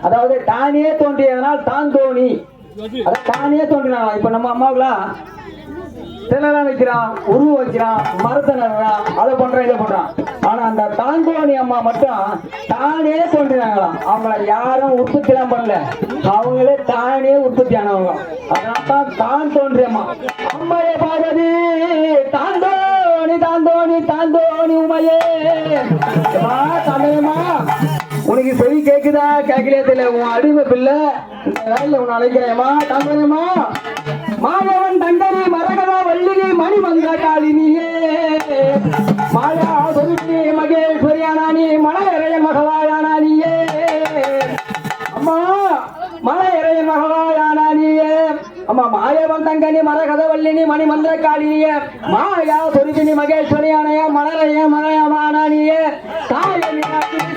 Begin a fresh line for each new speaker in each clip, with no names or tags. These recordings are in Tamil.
அதாவது தானே தோன்றியதனால் தான் தோணி, தானே தோன்றினான். இப்ப நம்ம அம்மாவுக்குலாம் சிலைலாம் வைக்கிறான், உருவம் வைக்கிறான், மரத்தை நடுறான், அதை பண்றான், இதை பண்றான். ஆனா அந்த தாந்தோணி அம்மா மட்டும் தானே தோன்றினாங்களாம். அவங்கள யாரும் உற்பத்தி எல்லாம் பண்ணல, அவங்களே தானே உற்பத்தி ஆனவங்க. அதனால்தான் தான் தோன்றிய அம்மா. அம்மையே பார்வதி தாந்தோணி தாந்தோணி தாந்தோணி உமையே சமயமா. உனக்கு செவி கேக்குதா கேட்கலையே தெரியல, உன் அடிமை பிள்ளை இந்த வேலையில உன்னை அழைக்கிறேம்மா. தாந்தோணியம்மா மாதவன் தங்கரி மரகதா வள்ளினி மணிமந்த காலினியே மாயா சொருணி மகேஸ்வரியானானி மலையறையன் மகளாயானானியே. அம்மா மலையறையன் மகளாயானானியே. அம்மா மாயவன் தங்கனி மரகத வள்ளினி மணிமந்திர காலினியே மாயா சொருகினி மகேஸ்வரியானைய மலரைய மலையமானானியே தாயனி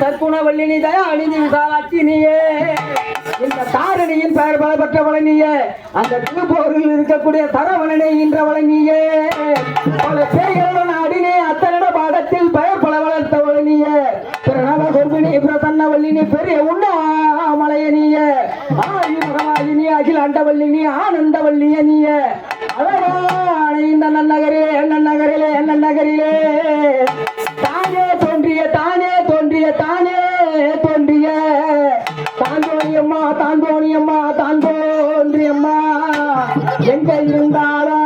சற்குண வள்ளினி தயாநிதி விசாலாட்சினியே. இந்த தாரணியின் பெயர் பல பெற்றவளை நீயே, அந்த திருப்போரில் இருக்கக்கூடிய தரவணனை இன்றவளை நீயே, பல பேர்களுடன் அடினே அத்தனிட பாடத்தில் பெயர் பல வளர்த்தவளை நீயே, பிரணவ சொர்பினி பிரசன்ன வல்லினி பெரிய உண்ணாமலைய நீயே, ஆயு மகமாயினி அகில அண்டவல்லினி ஆனந்த வல்லிய நீயே, அழகான இந்த நன்னகரே நன்னகரிலே நன்னகரிலே தானே தோன்றிய தானே தோன்றிய தானே தோன்றிய தாந்தோணியம்மா தாந்தோணியம்மா தாந்தோன்றியம்மா எங்க இருந்தாளா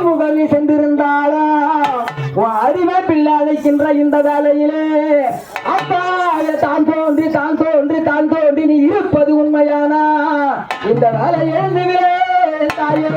முகவி சென்றிருந்தாளா உன் அறிவை பிள்ளை அழைக்கின்ற இந்த வேலையிலே அப்பாய தான் தோன்றி தான் தோன்றி தான் தோன்றி நீ இருப்பது உண்மையானா இந்த வேலை எழுந்துவே தாயே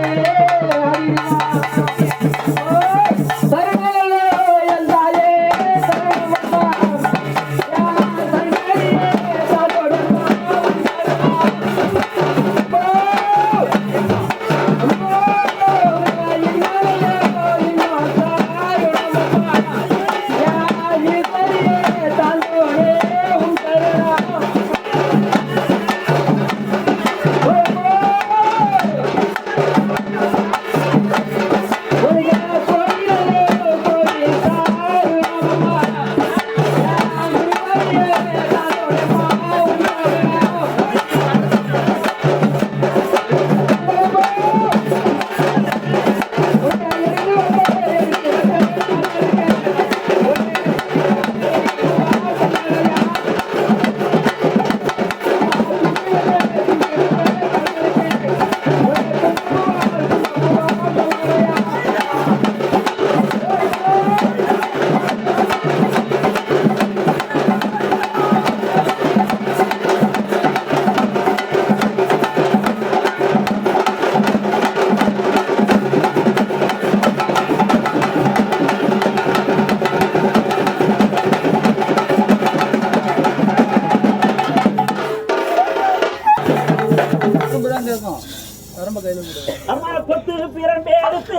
அம்மா கொத்து பிறந்தே எடுத்து